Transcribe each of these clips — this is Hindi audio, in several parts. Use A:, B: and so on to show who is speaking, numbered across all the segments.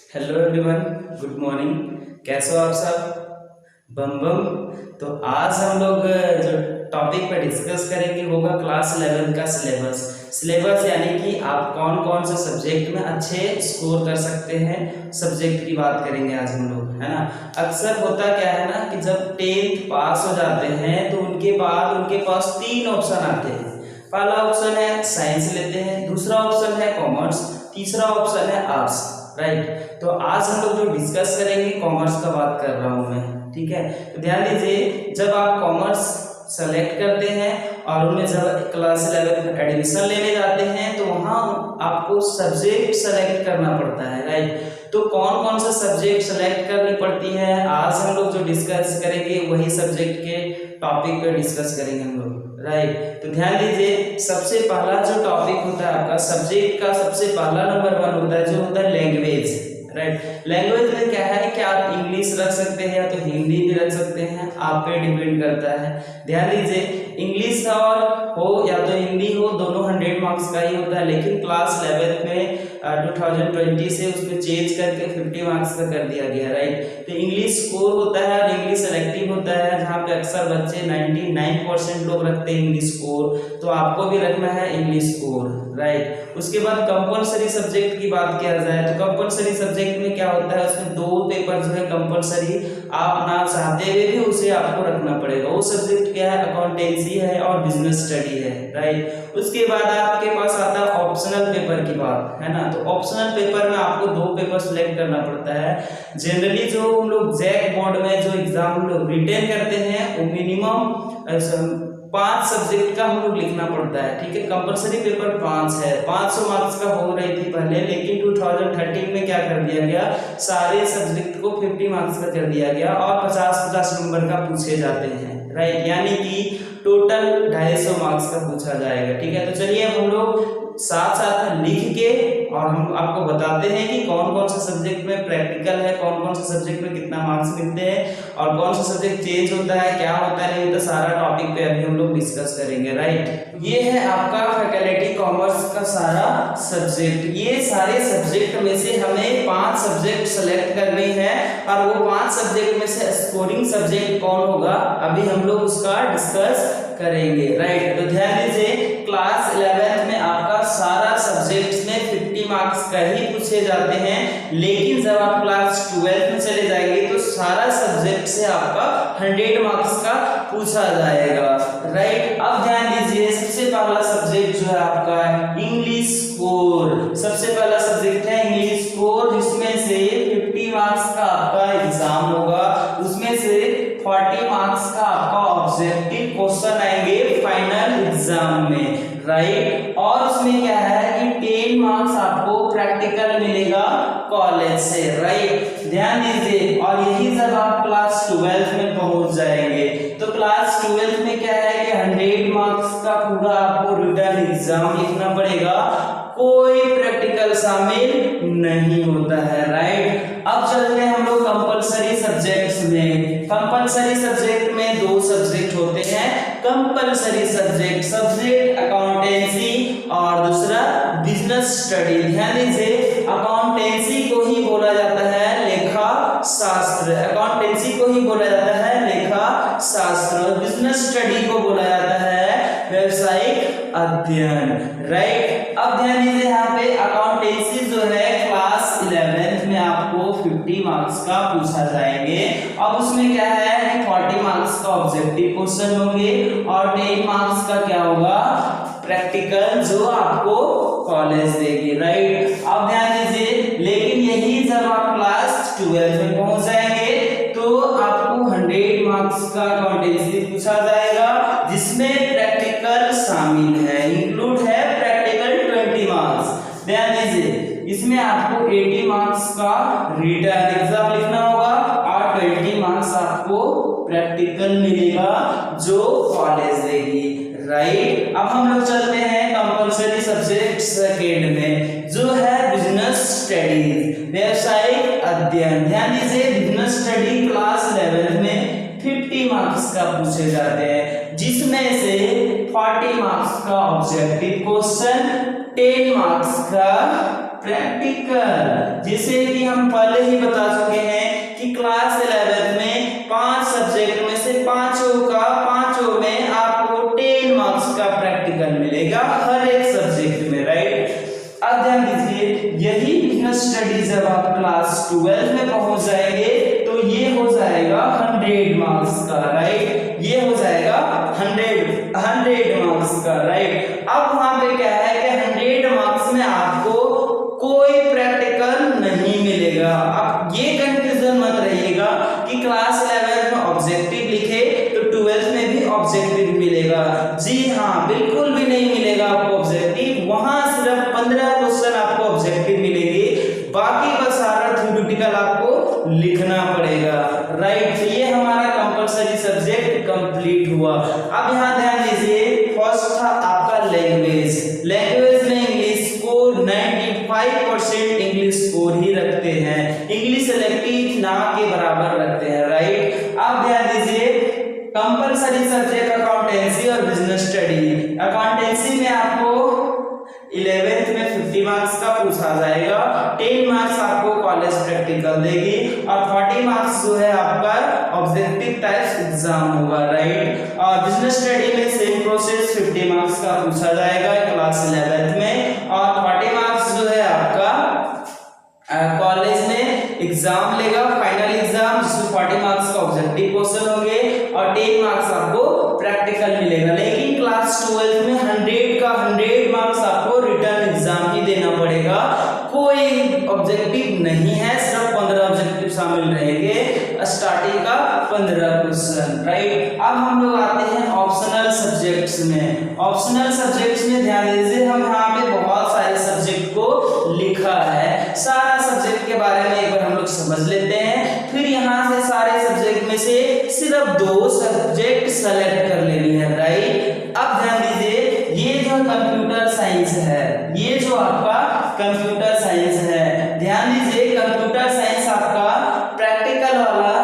A: Hello everyone, good morning. कैसे हो आप सब? बम बम। तो आज हम लोग जो टॉपिक पर डिस्कस करेंगे होगा क्लास 11 का सिलेबस यानी कि आप कौन कौन से सब्जेक्ट में अच्छे स्कोर कर सकते हैं, सब्जेक्ट की बात करेंगे आज हम लोग, है ना। अक्सर होता क्या है ना कि जब 10th पास हो जाते हैं तो उनके बाद उनके पास 3 ऑप्शन आते हैं। पहला ऑप्शन है साइंस लेते हैं, दूसरा ऑप्शन है कॉमर्स, तीसरा ऑप्शन है आर्ट्स, राइट। तो आज हम लोग जो डिस्कस करेंगे कॉमर्स का बात कर रहा हूँ मैं, ठीक है। तो ध्यान दीजिए, जब आप कॉमर्स सेलेक्ट करते हैं और उनमें जब क्लास 11 में एडमिशन लेने जाते हैं तो वहाँ आपको सब्जेक्ट सेलेक्ट करना पड़ता है, राइट। तो कौन कौन सा सब्जेक्ट सेलेक्ट करनी पड़ती है, आज हम लोग जो डिस्कस करेंगे वही सब्जेक्ट के टॉपिक पे डिस्कस करेंगे हम लोग, राइट। तो ध्यान दीजिए, सबसे पहला जो टॉपिक होता है आपका सब्जेक्ट का, सबसे पहला नंबर 1 होता है जो होता है लैंग्वेज, राइट। लैंग्वेज में क्या है कि आप इंग्लिश रख सकते हैं या तो हिंदी भी रख सकते हैं, आप पे डिपेंड करता है। ध्यान दीजिए, इंग्लिश और हो या तो हिंदी हो, दोनों 100 मार्क्स का ही होता है, लेकिन क्लास 11 में 2020 से उसमें चेंज करके 50 मार्क्स का कर दिया गया, राइट। तो इंग्लिश स्कोर होता है और इंग्लिश सेलेक्टिव होता है, जहाँ पे अक्सर बच्चे 99% लोग रखते हैं इंग्लिश स्कोर, तो आपको भी रखना है इंग्लिश स्कोर, राइट। उसके बाद कंपलसरी सब्जेक्ट की बात किया जाए तो कंपलसरी सब्जेक्ट में क्या होता है, उसमें 2 पेपर जो है कंपलसरी, आप ना चाहते हुए भी उसे आपको रखना पड़ेगा। वो सब्जेक्ट क्या है, अकाउंटेंसी है और बिजनेस स्टडी है, राइट। उसके बाद आपके पास आता है ऑप्शनल पेपर की बात, है ना। तो ऑप्शनल पेपर में आपको 2 पेपर सिलेक्ट करना पड़ता है। जनरली जो हम लोग जैक बोर्ड में जो एग्जाम हम लोग रिटेन करते हैं वो मिनिमम 5 सब्जेक्ट का हम लोग लिखना पड़ता है, ठीक है। कंपलसरी पेपर 5 है, 500 मार्क्स का हो रही थी पहले, लेकिन 2013 में क्या कर दिया गया, सारे सब्जेक्ट को 50 मार्क्स का कर दिया गया और 50-50 नंबर का पूछे जाते हैं, राइट। यानी कि टोटल 250 मार्क्स का पूछा जाएगा, ठीक है। तो चलिए हम लोग साथ साथ में लिख के और हम आपको बताते हैं कि कौन कौन से सब्जेक्ट में प्रैक्टिकल है, कौन कौन से सब्जेक्ट में कितना मार्क्स मिलते हैं और कौन सा सब्जेक्ट चेंज होता है, क्या होता है, नहीं होता, सारा टॉपिक पे अभी हम लोग डिस्कस करेंगे, राइट। ये है आपका फैकल्टी कॉमर्स का सारा सब्जेक्ट। ये सारे सब्जेक्ट में से हमें 5 सब्जेक्ट सेलेक्ट करनी है और वो 5 सब्जेक्ट में से स्कोरिंग सब्जेक्ट कौन होगा अभी हम लोग उसका डिस्कस करेंगे, राइट। तो ध्यान दीजिए, क्लास 11 में आपका सारा सब्जेक्ट्स में 50 मार्क्स का ही पूछे जाते हैं, लेकिन जब आप क्लास 12 में चले जाएंगे तो सारा सब्जेक्ट से आपका 100 मार्क्स का पूछा जाएगा, राइट। अब ध्यान दीजिए, सबसे पहला सब्जेक्ट जो है आपका इंग्लिश स्कोर, सबसे पहला सब्जेक्ट है इंग्लिश स्कोर, जिसमें से 50 मार्क्स का आपका एग्जाम होगा, उसमें से 40 मार्क्स का आपका ऑब्जेक्टिव क्वेश्चन आएंगे फाइनल एग्जाम में, राइट। और उसमें क्या है कि 10 मार्क्स आपको प्रैक्टिकल मिलेगा कॉलेज से, राइट। ध्यान दीजिए, और यही जब आप क्लास 12 में पहुंच जाएंगे तो क्लास 12 में क्या है कि 100 मार्क्स का पूरा आपको रिटन एग्जाम लिखना पड़ेगा, कोई प्रैक्टिकल शामिल नहीं होता है, राइट। अब चलते हैं हम लोग कंपलसरी सब्जेक्ट्स में। कंपलसरी सब्जेक्ट में 2 सब्जेक्ट होते हैं कंपलसरी सब्जेक्ट अकाउंटेंसी और दूसरा बिजनेस स्टडी। ध्यान दीजिए, अकाउंटेंसी को ही बोला जाता है लेखा शास्त्र, अकाउंटेंसी को ही बोला जाता है लेखा शास्त्र, बिजनेस स्टडी को बोला जाता है व्यवसायिक अध्ययन, राइट। अब ध्यान दीजिए, यहाँ पे अकाउंटेंसी जो है क्लास 11 में आपको 50 मार्क्स का पूछा जाएंगे। अब उसमें क्या है कि 40 मार्क्स का ऑब्जेक्टिव क्वेश्चन होंगे और 10 मार्क्स का क्या होगा, प्रैक्टिकल, जो आपको कॉलेज देगी, राइट। अब ध्यान दीजिए, लेकिन यही जब आप क्लास 12 में पहुंच जाएंगे तो आपको 100 मार्क्स का अकाउंटेंसी पूछा जाएगा, जिसमें प्रैक्टिकल शामिल है, इंक्लूड है प्रैक्टिकल 20 मार्क्स। ध्यान दीजिए, इसमें आपको 80 मार्क्स का रिटन एग्जाम लिखना होगा और 20 मार्क्स आपको प्रैक्टिकल मिलेगा जो कॉलेज देगी, राइट। अब हम लोग चलते हैं कंपलसरी सब्जेक्ट सेकेंड में, जो है बिजनेस स्टडीज, व्यवसायिक अध्ययन। ध्यान दीजिए, बिजनेस स्टडी क्लास 11 में 50 मार्क्स का पूछे जाते हैं, जिसमें से 40 मार्क्स का ऑब्जेक्टिव क्वेश्चन, 10 मार्क्स का प्रैक्टिकल, जिसे कि हम पहले ही बता चुके हैं कि क्लास 11 में 5 सब्जेक्ट में से पांचों में आपको 10 मार्क्स का प्रैक्टिकल मिलेगा हर एक सब्जेक्ट में, राइट। अब ध्यान दीजिए, यही बिजनेस स्टडी जब आप क्लास 12 में पहुंच जाएंगे तो ये हो जाएगा 100 मार्क्स का, राइट। ये हो जाएगा 100 मार्क्स का, राइट। अब वहां पे क्या है कि 100 मार्क्स में आपको कोई प्रैक्टिकल नहीं मिलेगा। अब ये कंफ्यूजन मत रहिएगा कि क्लास 11 में ऑब्जेक्टिव लिखे तो 12th में भी ऑब्जेक्टिव मिलेगा। जी हाँ, बिल्कुल भी नहीं मिलेगा आपको ऑब्जेक्टिव। वहां सिर्फ 15 क्वेश्चन आपको ऑब्जेक्टिव मिलेंगे, बाकी का सारा थ्योरेटिकल आपको लिखना पड़ेगा, राइट। तो ये हमारा कंपलसरी सब्जेक्ट कंप्लीट हुआ। अब यहाँ ध्यान दीजिए, फर्स्ट था आपका लैंग्वेज में इंग्लिश को 95% इंग्लिश स्कोर ही रखते हैं, इंग्लिश सेलेक्टिव ना के बराबर रखते हैं, राइट। अब ध्यान दीजिए, कंपलसरी सब्जेक्ट अकाउंटेंसी और बिजनेस स्टडी। अकाउंटेंसी में आपको 11th में 50 मार्क्स का पूछा जाएगा, 10 मार्क्स आपको कॉलेज प्रैक्टिकल देगी और 40 मार्क्स जो है आपका ऑब्जेक्टिव टाइप एग्जाम होगा, राइट। और बिजनेस स्टडी में सेम प्रोसेस, 50 मार्क्स का पूछा जाएगा क्लास 11th में और 40 मार्क्स जो है आपका कॉलेज में एग्जाम लेगा, फाइनल एग्जाम, जिसमें 40 मार्क्स का ऑब्जेक्टिव क्वेश्चन होंगे और 10 मार्क्स आपको प्रैक्टिकल मिलेगा। लेकिन क्लास 12 में 100 मार्क्स आपको रिटर्न एग्जाम ही देना पड़ेगा, कोई ऑब्जेक्टिव नहीं है, सिर्फ 15 ऑब्जेक्टिव शामिल रहेंगे, स्टार्टिंग का 15 क्वेश्चन, राइट। अब हम लोग आते हैं ऑप्शनल सब्जेक्ट्स में। ऑप्शनल सब्जेक्ट्स में ध्यान दीजिए, हम यहाँ पे बहुत सारे सब्जेक्ट को लिखा है, सारा सब्जेक्ट के बारे में एक बार हम लोग समझ लेते हैं, फिर यहाँ से सारे सब्जेक्ट में से सिर्फ 2 सब्जेक्ट सेलेक्ट कर लेनी है, राइट। अब ध्यान दीजिए, ये जो कंप्यूटर साइंस है, ये जो आपका कंप्यूटर साइंस है, ध्यान दीजिए, कंप्यूटर साइंस आपका प्रैक्टिकल वाला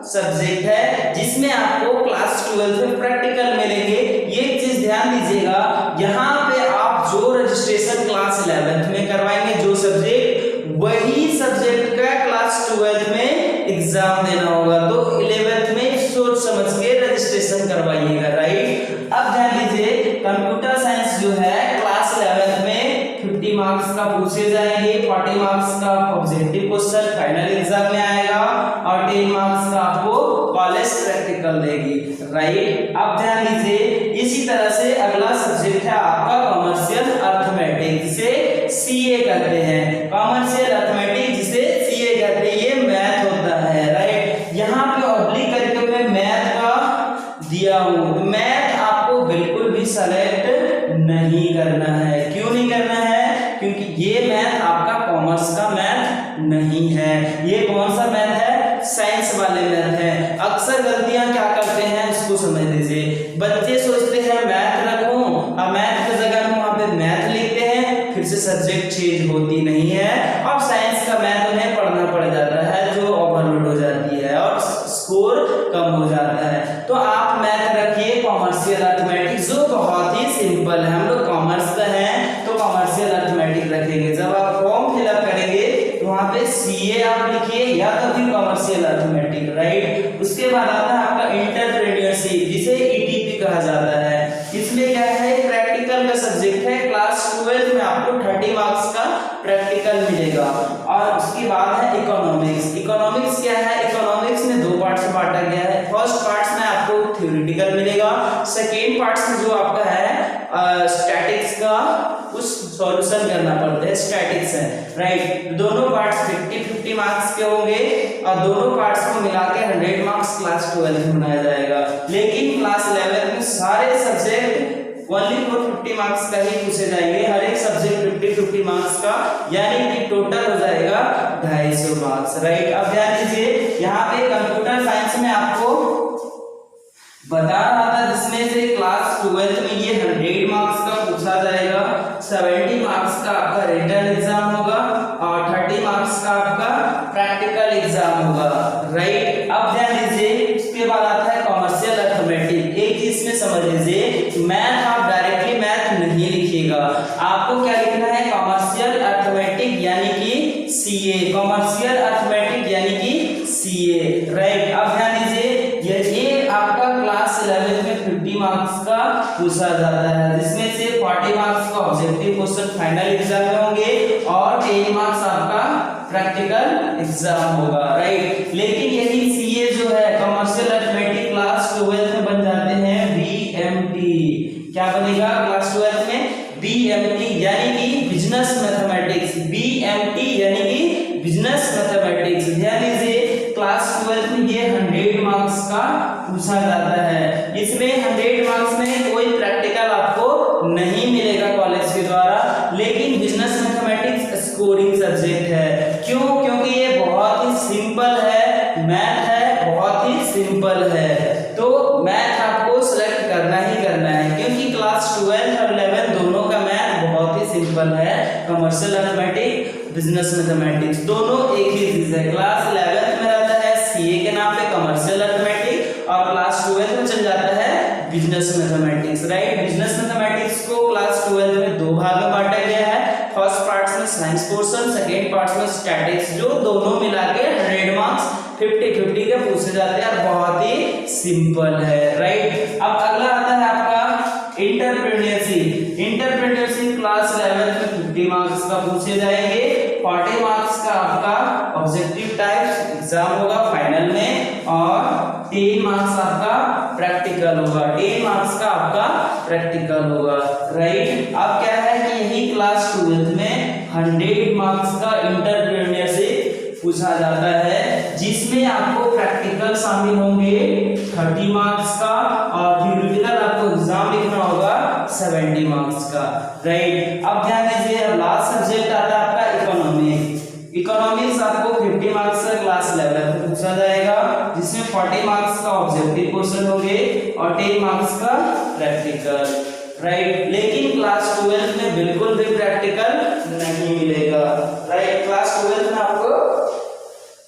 A: सब्जेक्ट है, जिसमें आपको क्लास 12 में प्रैक्टिकल मिलेंगे। ये चीज ध्यान दीजिएगा, यहाँ पे आप जो रजिस्ट्रेशन क्लास 11th में करवाएंगे जो सब्जेक्ट, वही सब्जेक्ट का क्लास 12 में एग्जाम देना होगा, तो 11th में सोच समझ के रजिस्ट्रेशन करवाइएगा, राइट। अब ध्यान दीजिए, कंप्यूटर साइंस जो है क्लास 11th में 50 मार्क्स का पूछे जाएंगे, 40 मार्क्स का ऑब्जेक्टिव क्वेश्चन फाइनल एग्जाम में आएगा और 10 मार्क्स का आपको कॉलेज प्रैक्टिकल देगी, राइट। अब ध्यान दीजिए, इसी तरह से अगला सब्जेक्ट है आपका कॉमर्शियल अर्थमेटिक, जिसे सीए कहते हैं। कॉमर्शियल अर्थमेटिक जिसे सीए कहते हैं, ये मैथ होता है, राइट। यहाँ पे ऑब्लिक करके मैं मैथ का दिया हूँ, मैथ आपको बिल्कुल भी सेलेक्ट नहीं करना है। क्यों नहीं करना है? क्योंकि ये मैथ आपका कॉमर्स का मैथ नहीं है, ये कौन सा मैथ है? साइंस वाले मैथ है। अक्सर गलतियां क्या करते हैं उसको समझ लीजिए, बच्चे सोचते हैं मैथ रखूं और मैथ की जगह में वहां पे मैथ लिखते हैं, फिर से सब्जेक्ट चेंज होती नहीं है और साइंस का मैथ उन्हें पढ़ना पड़ जाता है, जो ओवरलोड हो जाती है और स्कोर कम हो जाता है। तो आप मैथ रखिए कॉमर्शियल अर्थमेटिक, जो बहुत ही सिंपल है। हम लोग कॉमर्स का है तो कॉमर्शियल अर्थमेटिक रखेंगे। जब आप फॉर्म फिलअप करेंगे तो वहां पे सीए आप लिखिए या तो फिर कॉमर्शियल अर्थमेटिक, राइट। उसके बाद आता है आपका एंटरप्रेन्योरशिप, जिसे ईटीपी कहा जाता है। इसमें क्या है? प्रैक्टिकल का सब्जेक्ट है। क्लास 12 में आपको 30 मार्क्स का प्रैक्टिकल मिलेगा। और उसके बाद है इकोनॉमिक्स। इकोनॉमिक्स क्या है? इकोनॉमिक्स में 2 पार्ट्स में बांटा गया है। फर्स्ट पार्ट्स में आपको थ्योरेटिकल मिलेगा, सेकेंड पार्ट्स में जो आपका है स्टैटिक्स का कुछ सॉल्यूशन करना पड़ता है, स्टैटिक्स है, राइट। दोनों पार्ट्स 50-50 मार्क्स के होंगे और दोनों पार्ट्स को मिला के 100 मार्क्स क्लास 12 में बनाया जाएगा। लेकिन क्लास 11 में सारे सब्जेक्ट ओनली 50 मार्क्स का ही पूछे जाएंगे, हर एक सब्जेक्ट 50-50 मार्क्स का, यानी कि टोटल हो जाएगा 250 मार्क्स, राइट। अब ध्यान दीजिए, यहाँ पे कंप्यूटर साइंस में आपको बता रहा था जिसमें से क्लास 12 में ये 100 मार्क्स का पूछा जाएगा, 70 मार्क्स का आपका रिटन एग्जाम होगा और 30 मार्क्स का आपका प्रैक्टिकल एग्जाम होगा, राइट। अब ध्यान दीजिए, उसके बाद आता है कॉमर्शियल अर्थमेटिक। एक चीज में समझ लीजिए, मैथ आप डायरेक्टली मैथ नहीं लिखिएगा, आपको क्या लिखना है? कॉमर्शियल अर्थमेटिक मार्क्स का पूछा जाता है, जिसमें से 40 मार्क्स का ऑब्जेक्टिव क्वेश्चन फाइनल एग्जाम में होंगे और 10 मार्क्स आपका प्रैक्टिकल एग्जाम होगा, राइट। लेकिन यही सीए जो है कमर्शियल अरिथमेटिक क्लास 12 में बन जाते हैं बीएमटी। क्या बनेगा क्लास 12 में? बीएमटी यानी कि बिजनेस मैथमेटिक्स। बीएमटी यानी कि बिजनेस मैथमेटिक्स। ध्यान दीजिए क्लास 12 में ये 100 मार्क्स का पूछा जाता है। इसमें 100 मार्क्स में कोई प्रैक्टिकल आपको नहीं मिलेगा कॉलेज के द्वारा, लेकिन बिजनेस मैथमेटिक्स स्कोरिंग सब्जेक्ट है। क्यों? क्योंकि ये बहुत ही सिंपल है, मैथ है, बहुत ही सिंपल है। तो मैथ आपको सिलेक्ट करना ही करना है, क्योंकि क्लास 12 और 11 दोनों का मैथ बहुत ही सिंपल है। कमर्शियल अरिथमेटिक, बिजनेस मैथमेटिक्स दोनों एक ही चीज है। क्लास 11 में रहता है सीए के नाम पे कमर्शियल अरिथमेटिक, और क्लास 12 में चल जाता है business mathematics, right. Business mathematics को क्लास 12 में दो भाग में बांटा गया है। फर्स्ट पार्ट में साइंस पोर्शन, सेकेंड पार्ट में स्टैटिक्स, जो दोनों मिला के 100 मार्क्स 50-50 के पूछे जाते हैं और बहुत ही सिंपल है, राइट। अब अगला आता है आपका इंटरप्रेन्योरशिप। इंटरप्रेन्योरशिप क्लास 11 में 50 मार्क्स का पूछे जाएंगे, 40 मार्क्स का आपका ऑब्जेक्टिव टाइप एग्जाम होगा फाइनल में, और 10 मार्क्स आपका प्रैक्टिकल होगा। 10 मार्क्स का आपका प्रैक्टिकल होगा, राइट। अब क्या है कि यही क्लास 12 में 100 मार्क्स का इंटरप्रेन्योरशिप पूछा जाता है, जिसमें आपको प्रैक्टिकल शामिल होंगे 30 मार्क्स का, और थ्योरेटिकल आपको एग्जाम लिखना होगा 70 मार्क्स का, राइट। अब ध्यान दीजिए लास्ट सब्जेक्ट आता है आपका इकोनॉमिक्स। इकोनॉमिक्स आपको 50 मार्क्स का क्लास 11 में पूछा जाएगा, जिसमें 40 मार्क्स का ऑब्जेक्टिव क्वेश्चन होंगे और 10 मार्क्स का प्रैक्टिकल, राइट। लेकिन क्लास 12 में बिल्कुल भी प्रैक्टिकल नहीं मिलेगा, राइट। क्लास 12 में आपको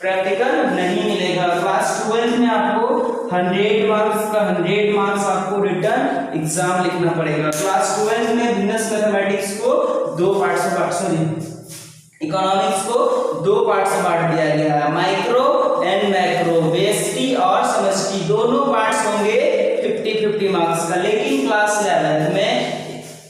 A: प्रैक्टिकल नहीं मिलेगा। क्लास 12 में आपको 100 मार्क्स का 100 मार्क्स आपको रिटर्न एग्जाम लिखना पड़ेगा। क्लास 12 में बिजनेस मैथमेटिक्स को दो पार्ट से इकोनॉमिक्स को दो पार्ट से बांट दिया गया है, माइक्रो एंड मैक्रो, व्यष्टि और समष्टि, दोनों पार्ट्स होंगे 50-50 मार्क्स का। लेकिन क्लास 11 में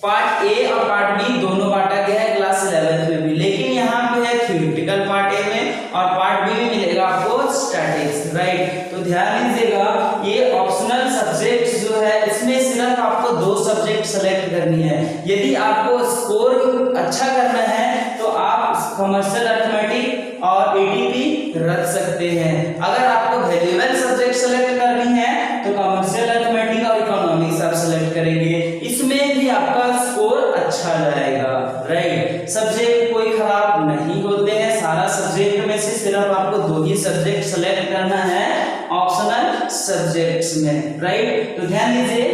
A: पार्ट ए और पार्ट बी दोनों बांटा गया है क्लास 11 में भी, लेकिन यहाँ पे है थ्योरेटिकल पार्ट ए में और पार्ट बी में मिलेगा आपको स्टैटिक्स, राइट। तो ध्यान दीजिएगा ये ऑप्शनल सब्जेक्ट जो है इसमें सिर्फ आपको 2 सब्जेक्ट सेलेक्ट करनी है। यदि आपको स्कोर अच्छा करना है तो आप कमर्शियल अरिथमेटिक और एटीपी रख सकते हैं। अगर आपको वैल्यूएबल सब्जेक्ट सेलेक्ट करनी है तो कमर्शियल अरिथमेटिक और इकोनॉमिक्स आप सेलेक्ट करेंगे, इसमें भी आपका स्कोर अच्छा जाएगा, राइट। सब्जेक्ट कोई खराब नहीं होते हैं, सारा सब्जेक्ट में से सिर्फ आपको 2 ही सब्जेक्ट सेलेक्ट करना है ऑप्शनल सब्जेक्ट्स में, राइट। तो ध्यान दीजिए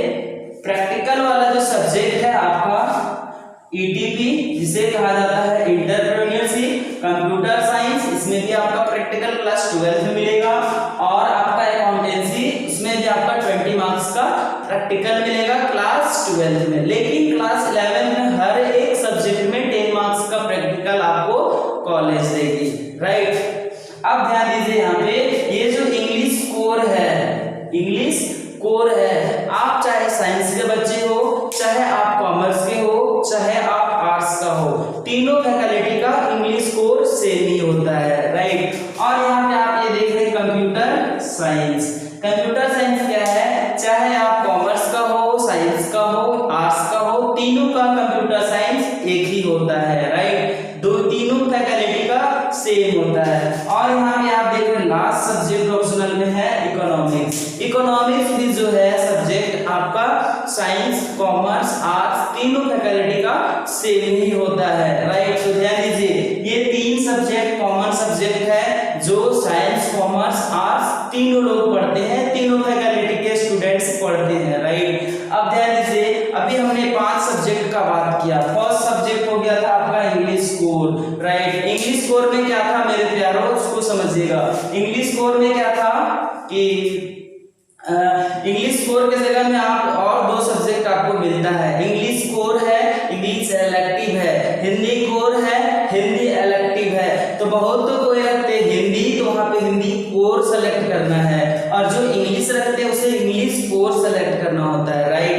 A: प्रैक्टिकल वाला जो सब्जेक्ट है आपका ईटीपी, जिसे कहा जाता है इंटरप्रेन्योरशिप, कंप्यूटर साइंस, इसमें भी आपका प्रैक्टिकल क्लास 12 में मिलेगा, और आपका अकाउंटेंसी, इसमें भी आपका 20 मार्क्स का प्रैक्टिकल मिलेगा क्लास 12 में। लेकिन क्लास 11 में हर एक सब्जेक्ट में 10 मार्क्स का प्रैक्टिकल आपको कॉलेज देगी, राइट। अब ध्यान दीजिए यहाँ पे ये जो इंग्लिश कोर है, इंग्लिश कोर है, आप चाहे साइंस के बच्चे हो, चाहे आप कॉमर्स के हो, चाहे आप आर्ट्स का हो, तीनों फैकल्टी का इंग्लिश कोर सेम ही होता है, राइट। और यहाँ पे आप ये देख रहे हैं कंप्यूटर साइंस। कंप्यूटर साइंस क्या है, चाहे आप कॉमर्स का हो, साइंस का हो, आर्ट्स का हो, तीनों का कंप्यूटर साइंस एक ही होता है, राइट। तीनों फैकल्टी का सेम होता है। और यहाँ पे आप देख रहे हैं लास्ट सब्जेक्ट ऑप्शनल में है इकोनॉमिक्स। इकोनॉमिक्स भी जो है सब्जेक्ट आपका साइंस, कॉमर्स, आर्ट्स, तीनों फैकल्टी का सेम ही होता है, राइट। तो ध्यान दीजिए ये 3 सब्जेक्ट कॉमन सब्जेक्ट है जो साइंस, कॉमर्स, आर्ट्स तीनों लोग पढ़ते हैं, तीनों फैकल्टी के स्टूडेंट्स पढ़ते हैं, राइट। अब ध्यान दीजिए अभी हमने 5 सब्जेक्ट का बात किया। फर्स्ट सब्जेक्ट हो गया था आपका English core, right. English core में क्या था मेरे प्यारों, उसको समझिएगा। इंग्लिश कोर में क्या था कि इंग्लिश कोर के जगह में आप और 2 सब्जेक्ट आपको मिलता है। इंग्लिश कोर है, इंग्लिश इलेक्टिव है, हिंदी कोर है, हिंदी इलेक्टिव है। तो बहुत तो कोई रखते हिंदी, तो वहां पे हिंदी कोर सेलेक्ट करना है, और जो इंग्लिश रखते हैं उसे इंग्लिश कोर सेलेक्ट करना होता है, राइट।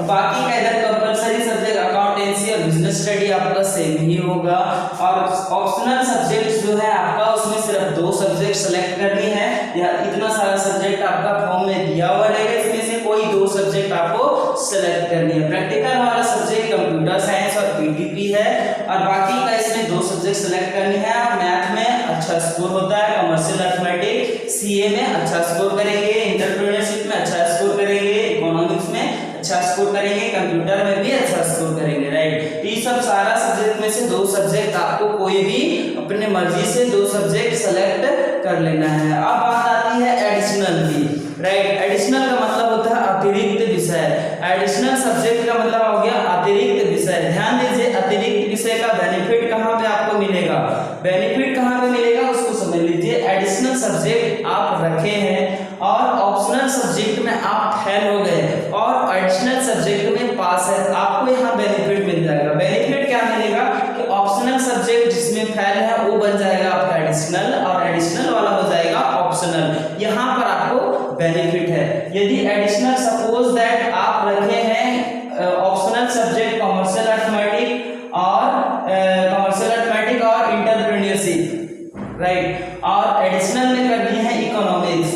A: बाकी का इधर कंपलसरी सब्जेक्ट अकाउंटेंसी और बिजनेस स्टडी आपका सेम ही होगा। और ऑप्शनल सब्जेक्ट जो है आपका उसमें सिर्फ 2 सब्जेक्ट सेलेक्ट करनी है। यह इतना सारा सब्जेक्ट आपका फॉर्म में दिया हुआ रहेगा, इसमें से कोई 2 सब्जेक्ट आपको सेलेक्ट करनी है। प्रैक्टिकल वाला सब्जेक्ट कंप्यूटर साइंस और पीटीपी है, और बाकी का इसमें 2 सब्जेक्ट सेलेक्ट करनी है। मैथ में अच्छा स्कोर होता है, कमर्शियल अर्थमेटिक, सीए में अच्छा स्कोर करेंगे, एंटरप्रेन्योरशिप में अच्छा स्कोर करेंगे, इकोनॉमिक्स में अच्छा स्कोर करेंगे, कंप्यूटर में भी अच्छा स्कोर करेंगे, राइट। तो ये सब सारा सब्जेक्ट में से 2 सब्जेक्ट आपको कोई भी अपने मर्जी से 2 सब्जेक्ट सेलेक्ट कर लेना है। अब बात आती है एडिशनल की, राइट। एडिशनल का मतलब होता है अतिरिक्त विषय। एडिशनल सब्जेक्ट का मतलब हो गया अतिरिक्त विषय। ध्यान दीजिए, अतिरिक्त विषय का बेनिफिट कहाँ पे आपको मिलेगा, बेनिफिट कहाँ पे मिलेगा उसको समझ लीजिए। एडिशनल सब्जेक्ट आप रखे हैं और ऑप्शनल सब्जेक्ट में आप फेल हो गए और एडिशनल सब्जेक्ट में पास है, आपको यहाँ बेनिफिट मिल जाएगा। बेनिफिट क्या मिलेगा कि ऑप्शनल सब्जेक्ट जिसमें फेल है वो बन जाएगा आपका एडिशनल, और एडिशनल वाला हो जाएगा ऑप्शनल। यहाँ पर आपको बेनिफिट है। यदि एडिशनल सपोज दैट आप रखे हैं ऑप्शनल सब्जेक्ट कमर्शियल अर्थमेटिक और इंटरप्रेन्योरशिप, राइट, और एडिशनल में करनी है इकोनॉमिक्स,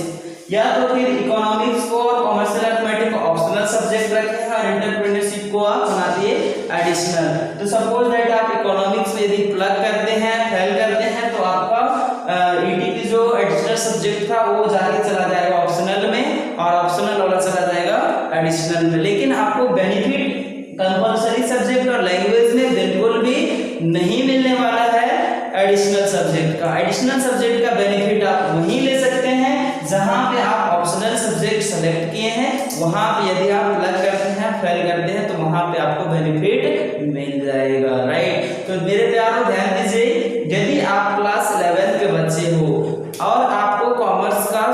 A: या तो फिर इकोनॉमिक्स को और कमर्शियल अर्थमेटिक को ऑप्शनल सब्जेक्ट रखे हैं और इंटरप्रेन्योरशिप को आप बना दिए एडिशनल। तो सपोज दैट आप इकोनॉमिक्स में यदि प्लग करते हैं, फेल करते हैं, तो आपका ईटीपी जो एडिशनल सब्जेक्ट था वो जाके चला जाएगा ऑप्शनल में, और ऑप्शनल वाला चला जाएगा एडिशनल में। लेकिन आपको बेनिफिट कंपलसरी सब्जेक्ट और लैंग्वेज में बिल्कुल भी नहीं मिलने वाला है एडिशनल सब्जेक्ट का। एडिशनल सब्जेक्ट का बेनिफिट आप वहीं ले सकते हैं जहां पे आप ऑप्शनल सब्जेक्ट सेलेक्ट किए हैं, वहां पे यदि आप प्लग करते हैं, फेल करते हैं, तो वहां पे आपको बेनिफिट मिल जाएगा, राइट। तो मेरे प्यारों ध्यान दीजिए, यदि आप क्लास 11 के बच्चे हो और आपको कॉमर्स का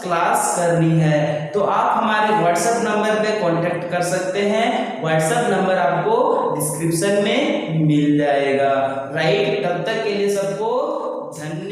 A: क्लास करनी है, तो आप हमारे व्हाट्सएप नंबर पे कांटेक्ट कर सकते हैं। व्हाट्सएप नंबर आपको डिस्क्रिप्शन में मिल जाएगा, राइट। तब तक के लिए सबको धन्यवाद।